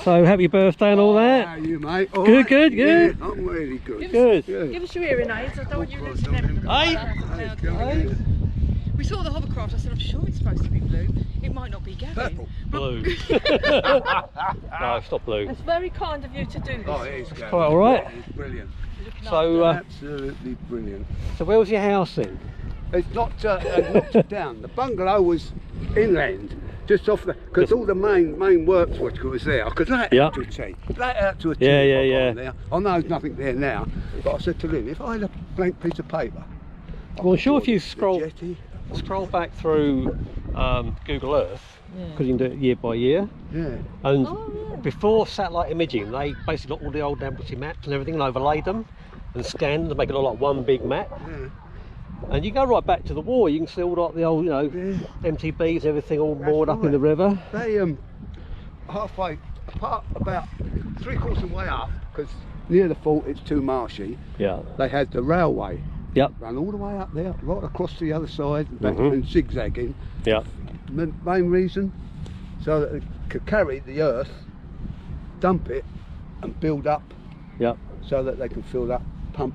So happy birthday and all that. How are you, mate? All Good, right? good, good. Yeah, I'm really good. Good. Give us your hearing aids. I don't want you losing them. Hey. We saw the hovercraft. I said, I'm sure it's supposed to be blue. It might not be, Gavin. Purple. Blue. No, it's not blue. It's very kind of you to do this. Oh, it is Quite all right. It's brilliant. So, Absolutely brilliant. so where was your house then? It's knocked it down. The bungalow was inland, just off the, because all the main works was there. I could lay it out to a T. Lay it out to a T. Yeah. There. I know there's nothing there now, but I said to Lynn, if I had a blank piece of paper. Well, I'm sure if you scroll back through Google Earth, because you can do it year by year. Yeah. And before satellite imaging, they basically got all the old Ambulatory maps and everything and overlaid them and scanned them to make it look like one big map. Yeah. And you go right back to the war, you can see all like the old, MTBs, everything all moored up in the river. They halfway apart, about 3/4 of the way up, because near the fort it's too marshy. Yeah. They had the railway. Yep. Run all the way up there, right across the other side, and back and zigzagging. Yeah. The main reason, so that they could carry the earth, dump it, and build up. Yep. So that they could fill up, pump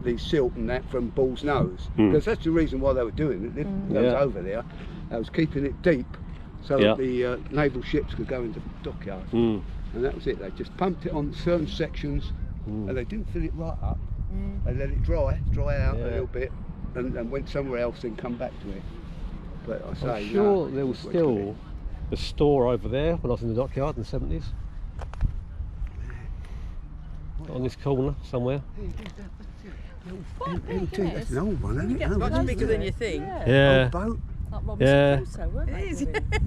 the silt and that from Bull's Nose. Because that's the reason why they were doing it. They was over there. They was keeping it deep, so that the naval ships could go into the dockyard. And that was it. They just pumped it on certain sections, and they didn't fill it right up. They let it dry out a little bit, and went somewhere else and come back to it. But I say, I'm sure there was still a store over there when I was in the dockyard in the 70s. On this corner somewhere. That's an old one, isn't it? Much bigger than you think. Yeah. Old boat. Like Robinson Crusoe, weren't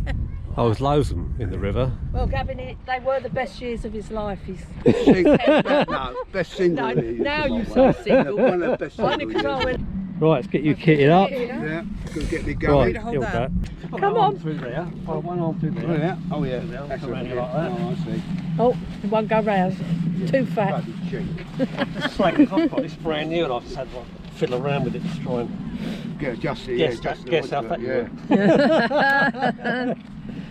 they? I was loads of them in the river. Well, Gavin, they were the best years of his life. He's No, best single. now you say single. One of the best Only because I went. Right, let's get you kitted up. Yeah, gonna get me going. Right, you're back. Come on. Through there. One arm through there. Oh yeah, oh yeah. That's That's around it. you like that. Oh, I see. Oh, it won't go round. Too fat. Bloody cheek. Slack, I've got this brand new and I've just had to fiddle around with it to try and Get adjusted. guess how fat you were.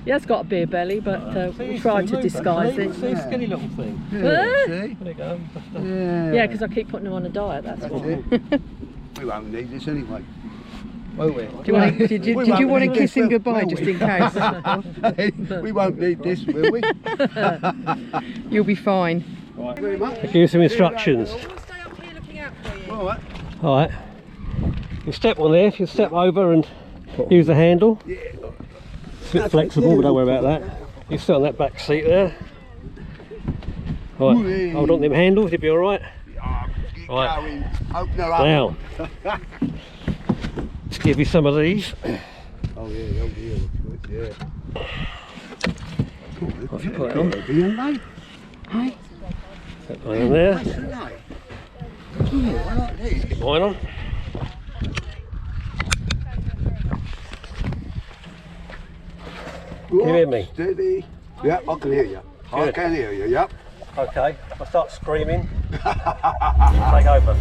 He has got a beer belly, but we try to disguise it. See, skinny little thing. Yeah, see? There you go. Yeah, because I keep putting him on a diet, that's why. it. We won't need this anyway. Will we? Did you want to kiss him goodbye just in case? We won't need this, will we? You'll be fine. Right. Very much. I'll give you some instructions. We'll stay up here looking out for you. All right. Alright. You step on there, if you step over and use the handle. Yeah. It's a bit flexible, but don't worry about that. You sit on that back seat there. Right, hold on to them handles, you'll be alright. Right. Open her up. Now, let's give you some of these. Oh yeah, over here. Yeah. I'll put it on. mate. Hey, Set mine on there. what's the light? Yeah, I like this. Get mine on. Can you hear me? Steady. Yeah, I can hear you. I Good. can hear you, yep. Okay, if I start screaming, take over.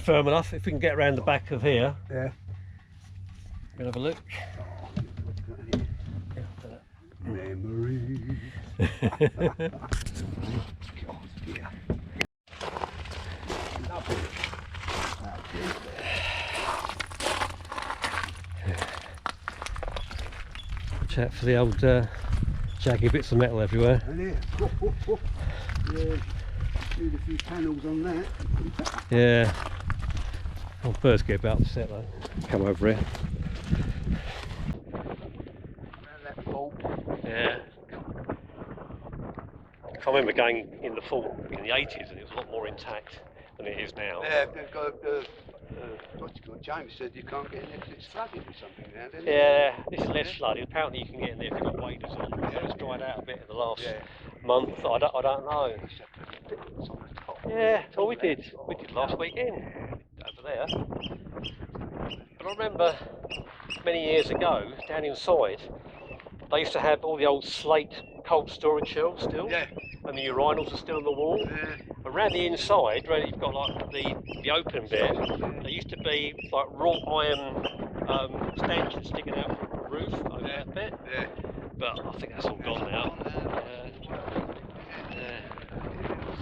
firm enough. If we can get around the back of here, Yeah. we'll have a look. Memories. Yeah. Lovely. Watch out for the old jaggy bits of metal everywhere. And here. Yeah. Need a few panels on that. Yeah. Oh, birds get a bit upset though. Come over here. Around that bolt. Yeah. I remember going in the fort in the 80s and it was a lot more intact than it is now. Yeah, they've got, what's it called? James said you can't get in there because it's flooded or something now, didn't it? Yeah, this is less flooded. Apparently you can get in there if you've got waders on. So it's dried out a bit in the last month. I don't know. Yeah, well we did last weekend over there. But I remember many years ago, down inside, they used to have all the old slate cold storage shelves still. Yeah. And the urinals are still on the wall. Yeah. Around the inside, where you've got like the open bit, there used to be like wrought iron stanchions sticking out from the roof over that bit. Yeah. But I think that's all gone now.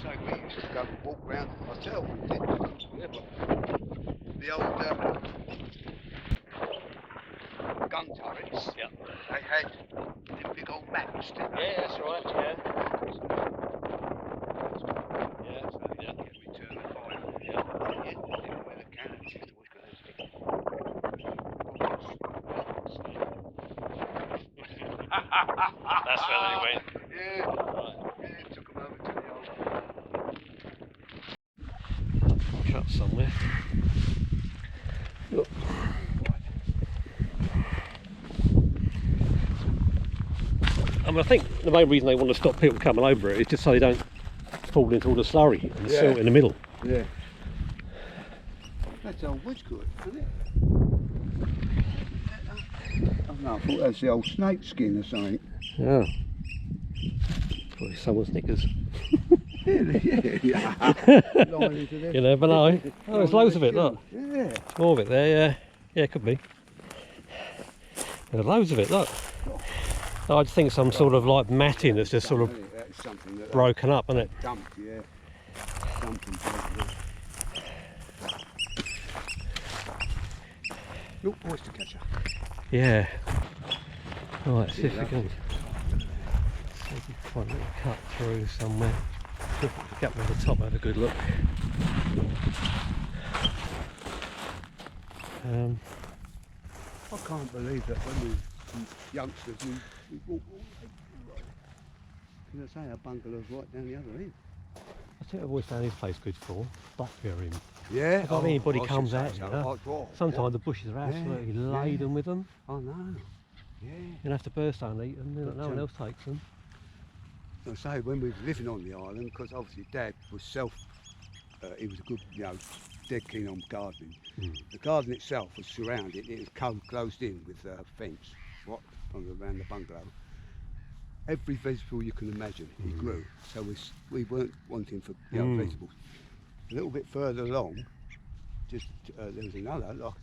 So we used to go and walk round the hotel. The old gun turrets. Yeah. They had them big old maps. Didn't they? Yeah, that's right. Yeah. Yeah. Yeah. We turn the fire. Yeah. Where the cannons used to always go and stick. That's where they went. Yeah. Right. Yeah, took them over to the old. Cut somewhere. Look. I mean, I think the main reason they want to stop people coming over it is just so they don't fall into all the slurry and the silt in the middle. Yeah. That's old woodcut, isn't it? Oh no, I thought that was the old snake skin or something. Yeah. Probably someone's knickers. Yeah. You never know. Oh, there's loads of it, look. Yeah. More of it there, yeah. Yeah, it could be. There's loads of it, look. I just think some sort of like matting that's just sort of That's something that broken up, isn't it? dumped, yeah. Dumped and broken. Look, oyster catcher. Yeah. Right, see if we can find a little cut through somewhere. Get up to the top, have a good look. I can't believe that when we were youngsters we walked all the way through. As I say, our bungalow's right down the other end. I think I've always found this place good for blackberry. Yeah. If anybody comes out here, so. sometimes the bushes are absolutely laden with them. I know. Yeah. You don't have to burst and eat them, no one else takes them. I say, when we were living on the island, because obviously Dad was he was a good, dead keen on gardening. The garden itself was surrounded, it was closed in with a fence, around the bungalow. Every vegetable you can imagine, he grew. So we weren't wanting for vegetables. A little bit further along, just there was another, like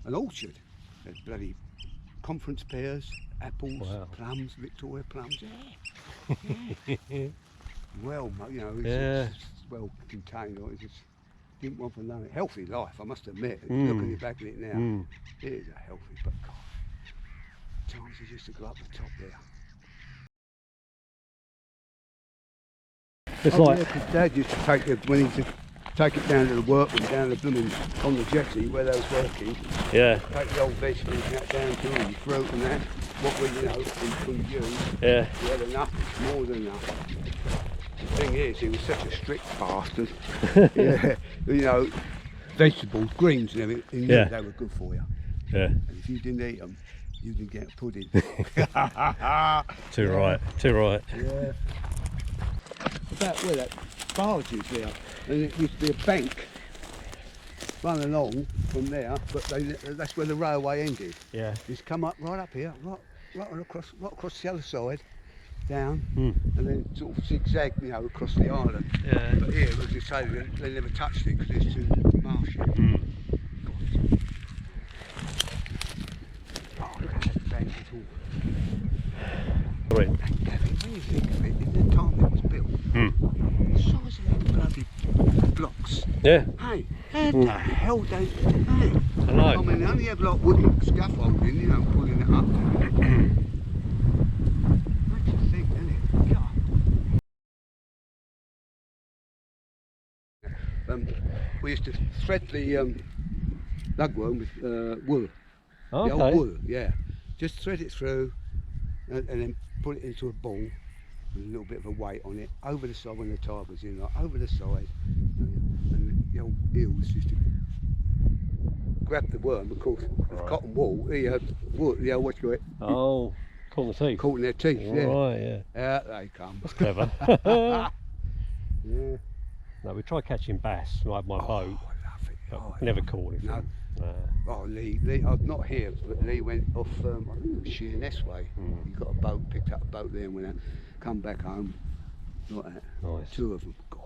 an orchard. There's bloody conference pears, apples, plums, Victoria plums. Yeah. Well, it's well contained. I just didn't want for nothing. Healthy life, I must admit. Looking back at it now, it is a healthy. But God, times he used to go up the top there. It's like because Dad used to take it when he used to take it down to the workroom, down the blooming on the jetty where they was working. Yeah. Take the old vegetables and that down to the fruit and that. What we could use. Yeah. We had enough, more than enough. The thing is, he was such a strict bastard. Vegetables, greens and everything, they were good for you. Yeah. And if you didn't eat them, you didn't get a pudding. Too right. Yeah. About where that barge is there, and it used to be a bank run along from there, but that's where the railway ended. Yeah. It's come up right up here, right across the other side, down, and then sort of zigzag, you know, across the island. Yeah. But here, as you say, they never touched it because it's too marshy. Oh, look at that bank at all. Right. And Gavin, when you think of it, in the time it was built, the size of them bloody blocks. Yeah. Hey, how the hell they? Hey, I know. I mean, they only have like wooden scaffolding, you know, pulling it up. Makes you think, doesn't it? God. We used to thread the lugworm with wool. Okay. The old wool, yeah. Just thread it through and then put it into a ball with a little bit of a weight on it over the side when the tide was in, like over the side, and the old eels used to grab the worm, of course, with cotton wool, wool, what you call it? Oh, caught in the teeth. Caught in their teeth, yeah. Right, yeah. Out they come. That's clever. Yeah. No, we tried catching bass like my boat, I love it. but never caught anything. No. Oh, Lee, I was not here, but Lee went off, I think it was Sheerness way. He got a boat, picked up a boat there, and when I come back home, like that. Nice. 2 of them. God.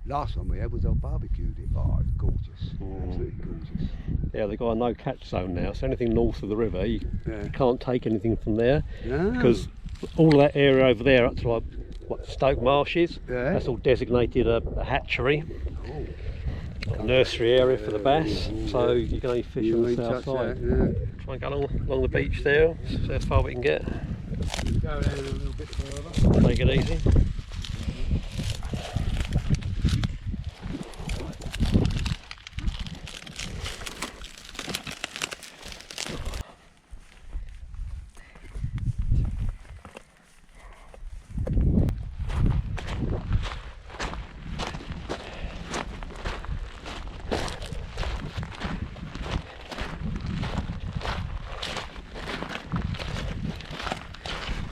Last one we had was I barbecued it. Oh, it's gorgeous. Absolutely gorgeous. Yeah, they've got a no catch zone now, so anything north of the river, you can't take anything from there, because all of that area over there up to like what Stoke Marshes, that's all designated a hatchery. A nursery area for the bass, so you can only fish on the south side. Try and go along the beach there, see how far we can get. Go there a little bit further. Take it easy.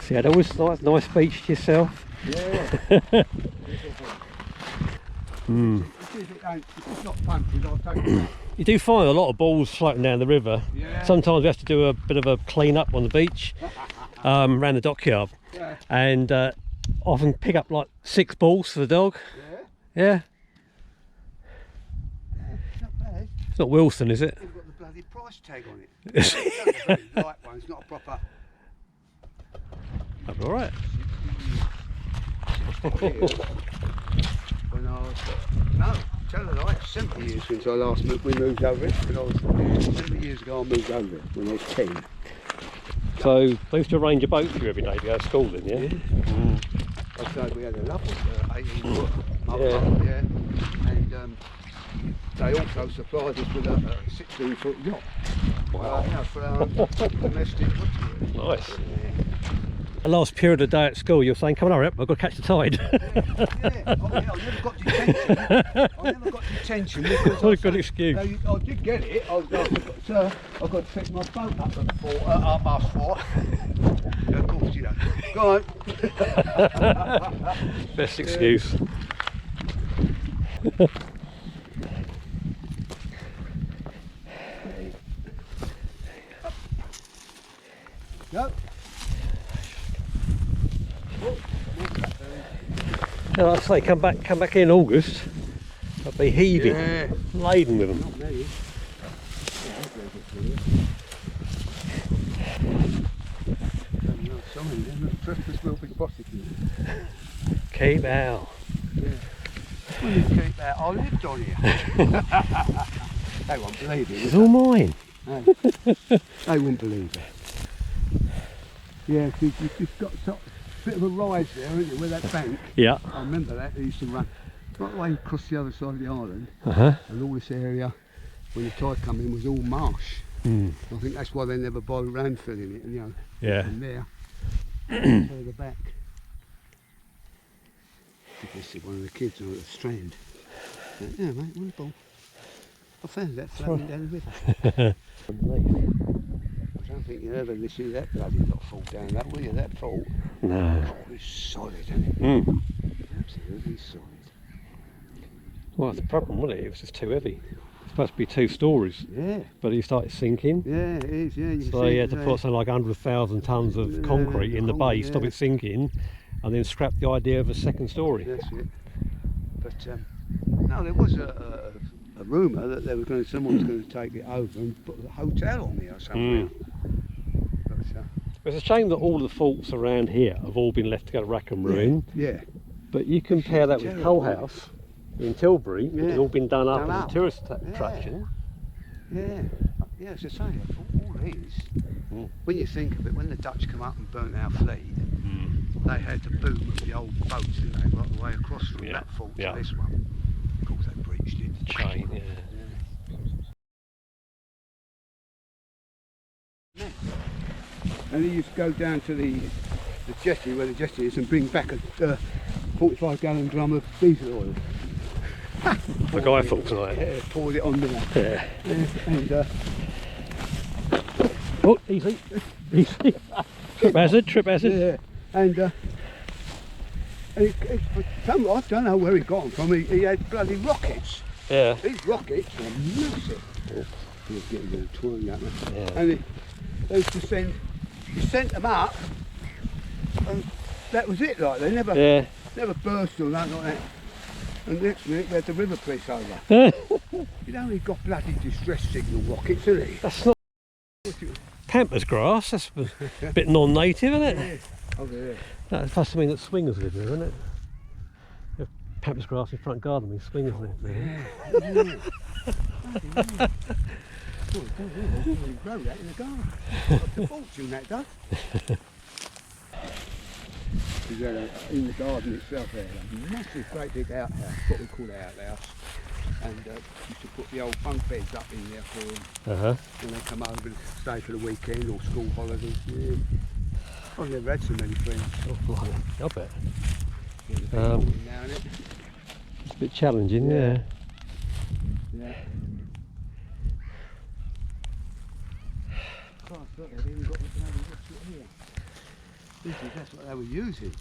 So you had always nice beach to yourself. Yeah. It's not punched, I'll take it back. You do find a lot of balls floating down the river. Yeah. Sometimes we have to do a bit of a clean up on the beach, around the dockyard, and often pick up like 6 balls for the dog. Yeah. It's not bad. It's not Wilson, is it? It's got the bloody price tag on it. It's a very light one, it's not a proper. That'd be alright. When I was, no, tell a lie, 70 years since I last moved, we moved over it. When I was 70 years ago, I moved over it when I was 10. So they used to arrange a boat for you every day to go to school then, yeah? I say we had a lovely 18 foot motor, and they also supplied us with a 16 foot yacht. Wow. You know, for our domestic. Nice. The last period of the day at school, you're saying, come on, hurry up, I've got to catch the tide. Yeah. Oh, yeah, I never got detention. Because What a good excuse. I did get it. I've got to pick my boat up at 4:30. Of course, you know. Go on. Best excuse. Go. Yeah, like I say, come back in August, I'll be heaving, laden with them. Not many. Trespass will be prosecuted. Keep out. Yeah. Will you keep out? I lived on here. They won't believe it. It's all mine. They wouldn't believe it. Yeah, you've got a bit of a rise there, haven't you, with that bank? Yeah. I remember that. They used to run right away across the other side of the island, and all this area, when the tide come in, was all marsh. I think that's why they never bothered landfilling it, you know. From there, further back. I think this is one of the kids on the strand. Yeah, mate, one ball. I found that floating down the river. I don't think you ever see that bloody lot fall down that, will you? That fault. No. Oh, it's solid, isn't it? Absolutely solid. Well, that's the problem, wasn't it? It was just too heavy. supposed to be 2 stories, Yeah. but he started sinking. Yeah, it is. Yeah. You So see he it had to there. put something like 100,000 tonnes of concrete in the base, stop it sinking, and then scrap the idea of a 2nd story. That's it. But no, there was a rumour that someone was going to take it over and put a hotel on there somewhere. But, It's a shame that all the forts around here have all been left to go to rack and ruin. Yeah. But you compare that with Hull House in Tilbury, which has all been done up as a tourist attraction. Yeah. Yeah, as I say, all it is, when you think of it, when the Dutch come up and burnt our fleet, they had to boom of the old boats, didn't they, right the way across from that fort to this one. Of course they breached it. Chain, And he used to go down to the jetty, where the jetty is, and bring back a 45-gallon drum of diesel oil. The guy thought tonight. Yeah, poured it on there. Yeah. And oh, easy, easy. Trip hazard. Yeah, and I don't know where he got them from. He had bloody rockets. Yeah. These rockets were massive. He's getting a bit of twine that one. Yeah. And they used to he sent them up, and that was it. Like they never burst or nothing like that. And next minute we had the river police over. He'd only got bloody distress signal rockets, isn't he? That's not Pampas grass. That's a bit non-native, isn't it? Yeah. Oh yeah. That must mean that swingers live there, isn't it? Pampas grass in front garden means swingers live there. Oh, it does, yeah. You can grow that in the garden. Cost a fortune, that does. In the garden itself there, a massive great big outhouse, what we call an outhouse. And used to put the old bunk beds up in there for them when they come over and stay for the weekend or school holidays. Yeah. I've never had so many friends. Oh, blimey, I bet. Now and then. It's a bit challenging, yeah. Yeah. Christ, look, they've even got the bloody what's it here. That's what they were using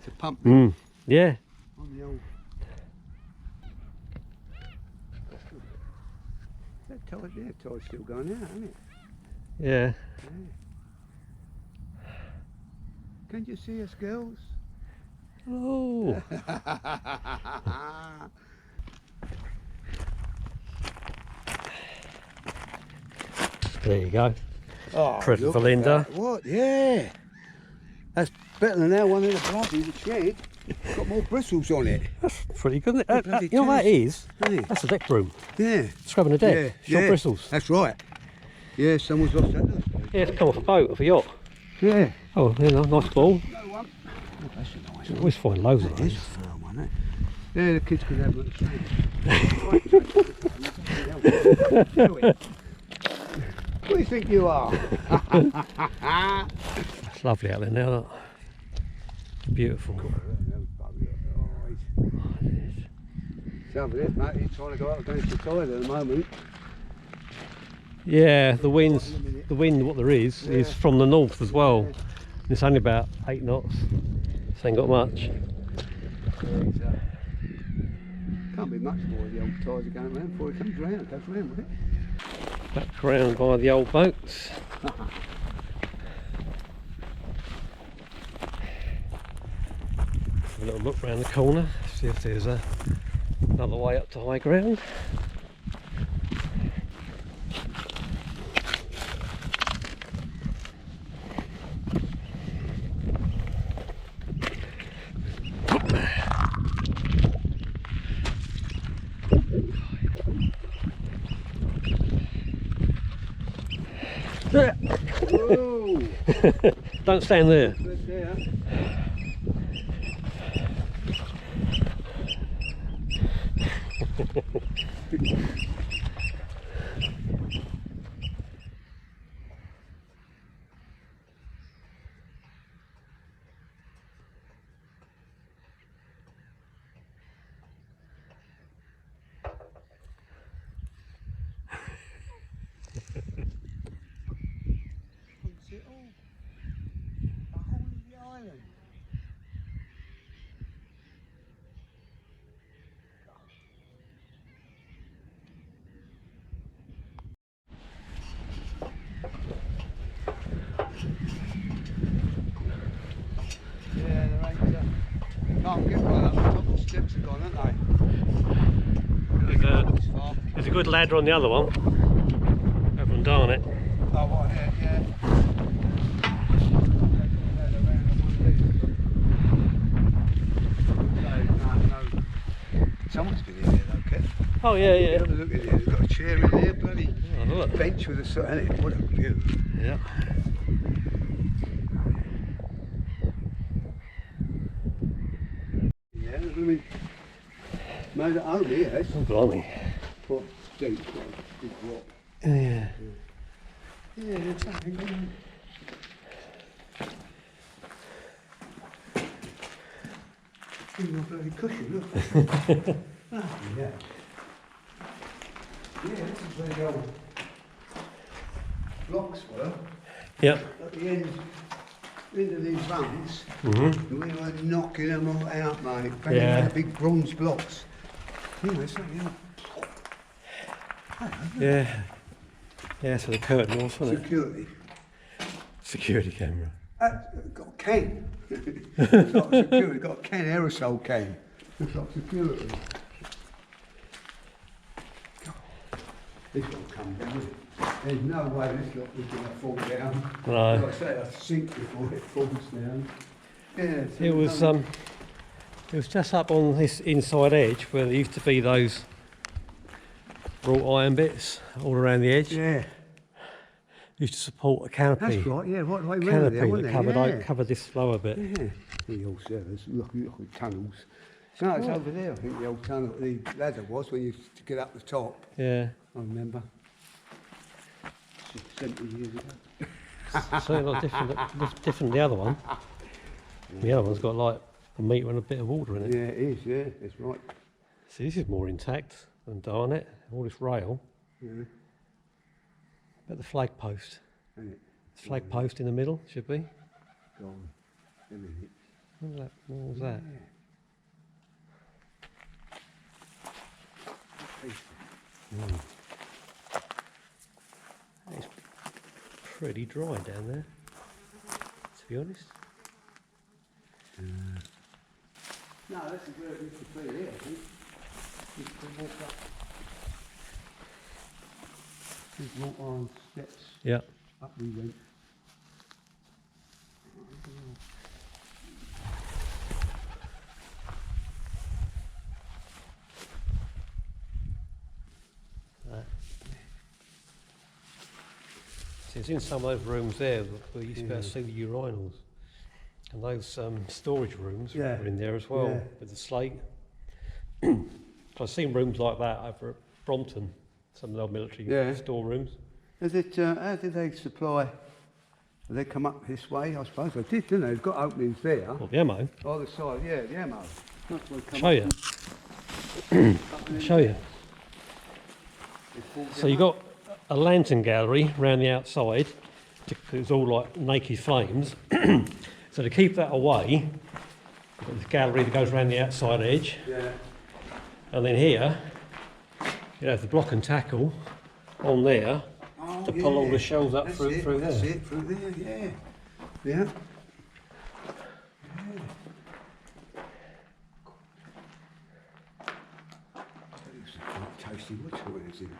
to pump it yeah. on the old. That tide's still going out, isn't it? Yeah. Can you see us, girls? Oh. There you go. Oh, Present for Linda. What? Yeah. That's better than that one in the bloody shed. Got more bristles on it. That's pretty good, isn't it? Bloody You know what that is? Hey. That's a deck broom. Yeah. Scrubbing the deck. Short bristles. That's right. Yeah, someone's lost that. Yeah, it's come off a boat, off a yacht. Yeah. Oh, you know, nice ball. No one. Oh, that's a nice You one. always find loads of That is those. a firm one, eh? Yeah, the kids could have one at the same. What do you think you are? It's lovely out there now, look. Beautiful. Some of it, mate, he's trying to go up against the tide at the moment. Yeah, the wind, what there is from the north as well. It's only about 8 knots. It's ain't got much. Can't be much more of the old tides are going around before it comes round. It goes round with it. Back around by the old boats. Have a little look round the corner, see if there's another way up to high ground. Whoa! Don't stand there. There. can't get one up the top. The steps are gone, aren't they? There's a good ladder on the other one. Haven't done it. Oh, what, yeah. Someone's been in here though, Kev. Oh yeah. Have a look at it. They've got a chair in there, bloody bench with a sort of it. What a view. Yeah. Yeah, I mean, made it home here, eh? Oh blimey. Quite deep, quite a big rock. Yeah. Yeah, there's something going on. Give me a bloody cushion, look. Oh, yeah. Yeah, this is where the old blocks were. Yep. At the end of these runs, we were knocking them all out, mate. Banging Yeah. out big bronze blocks. You know, something else. Yeah. Yeah, so the curtain was, wasn't it? Security. Security camera. Got a can. It's like security, got a can, aerosol can. Looks like security. God, this will come down, isn't it? There's no way this lot was going to fall down. No. Like I say, I sink before it falls down. Yeah, so It was just up on this inside edge where there used to be those wrought iron bits all around the edge. yeah, Used to support a canopy. that's right. Yeah, right way round Canopy there, wasn't that it? covered this lower bit. Yeah. The old service, look at tunnels. No, it's over there. I think the old tunnel, the ladder was when you used to get up the top. Yeah. I remember. 70 years ago. Certainly not different than the other one. The other one's got like a metre and a bit of water in it. Yeah, it is. Yeah, that's right. See, this is more intact than Darnet. All this rail. Yeah. But the flag post. Ain't it? The flag post in the middle should be. Gone. A minute. What was that? It's pretty dry down there, to be honest. No, this is where it used to be here, I think. You can walk up. These walk on steps Yeah. up we went. So it's in some of those rooms there where you used to be able to see the urinals. And those storage rooms Yeah. were in there as well, Yeah. with the slate. So I've seen rooms like that over at Brompton, some of the old military storerooms. Is it, how did they supply? Did they come up this way? I suppose they did, didn't they? They've got openings there. Well, the ammo, Either side, yeah, the ammo. That's where they come show up you. up in Show you. They fall So down. you've got a lantern gallery round the outside. It's all like naked flames. So to keep that away, you've got this gallery that goes around the outside edge. Yeah. And then here, you have the block and tackle on there Oh, to pull all yeah. the shells up That's through it, there. That's it, through there, yeah. Yeah. Quite tasty wood toilets in it.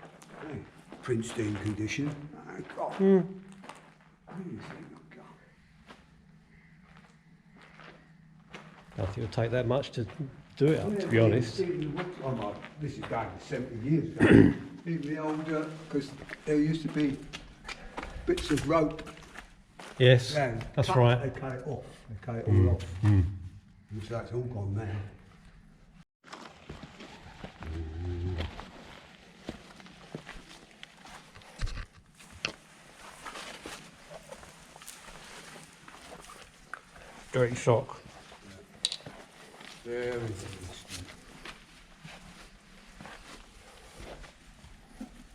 Hey, pristine condition. Oh, God. What do you think? Oh, God. I don't think it'll take that much to do it up, to be honest. This is going 70 years ago. Even the old, because there used to be bits of rope. Yes, Yeah, that's cut- right. They cut it off. They cut it all off. And so it's all gone now. Dirty sock. Very interesting.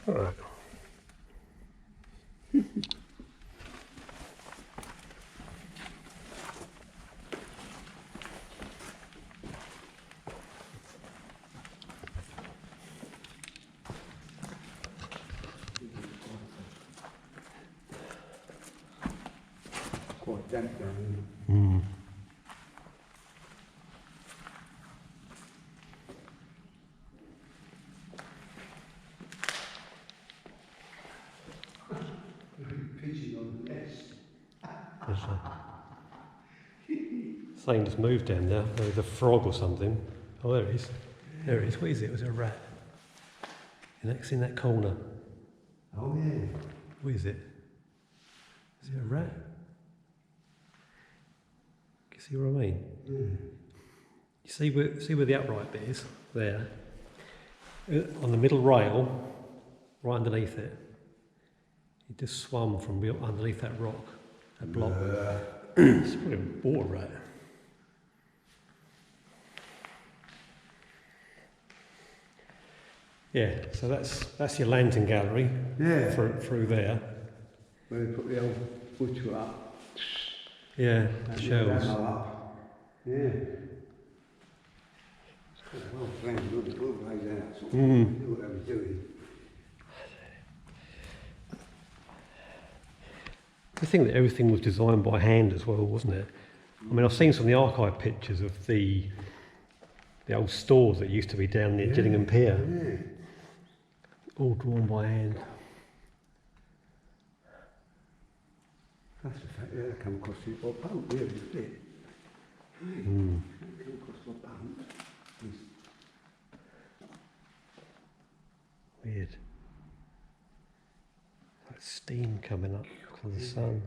All right. Quite damp down There's something just moved down there. There's a frog or something. Oh, there it is. There it is. What is it? It was a rat. And that's in that corner. Oh yeah. What is it? Is it a rat? You see what I mean? Yeah. You see where the upright bit is? There. On the middle rail, right underneath it. It just swum from underneath that rock, that block. It's probably a water rat. Yeah, so that's your lantern gallery. Yeah. Through there. Where they put the old butcher up. Yeah, And shells. the up. Yeah. It's quite well planned, well laid out. Sort of knew what they were doing. I think that everything was designed by hand as well, wasn't it? I mean, I've seen some of the archive pictures of the old stores that used to be down near Gillingham Pier. Yeah. All drawn by hand. That's the fact, yeah, they come across the boat, really, isn't it? Come across my boat. Weird. Like steam coming up from the sun.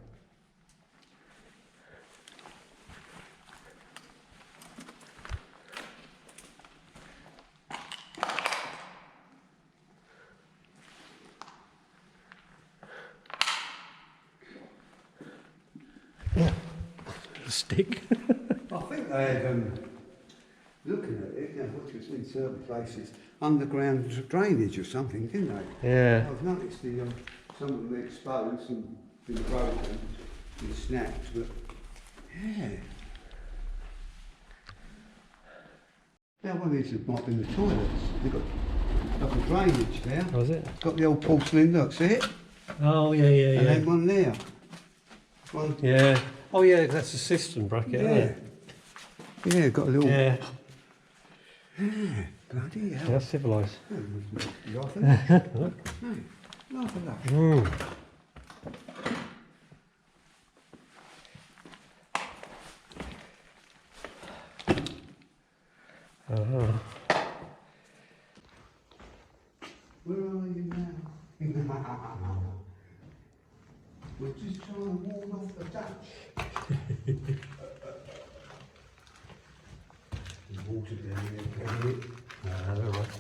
A stick. I think they had, looking at it, you know, what you see in certain places, underground drainage or something, didn't they? Yeah. I've noticed some of them exposed and been broken and snapped, but yeah. Now one of these might have been the toilets. They've got like a drainage there. Oh, is it? It's got the old porcelain, look, see it? Oh, yeah. And then one there. One, Yeah. Oh, yeah, that's a cistern bracket, isn't yeah. it? Yeah, got a little. Yeah. Yeah, bloody hell. That's civilised. Laugh at that. No, laugh at that. Mm. Where are you now? We're just trying to ward off the Dutch. Water down here, can it? Right.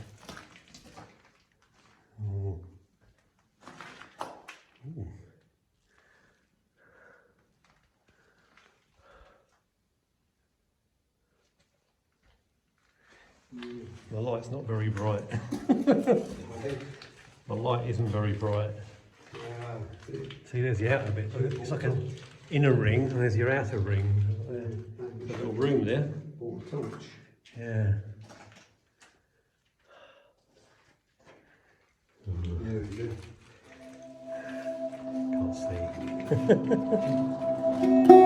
Oh. Ooh. The light's not very bright. The light isn't very bright. See, there's the outer bit. It's like an inner ring, and there's your outer ring. There's a little room there. Yeah. There we go. Can't see.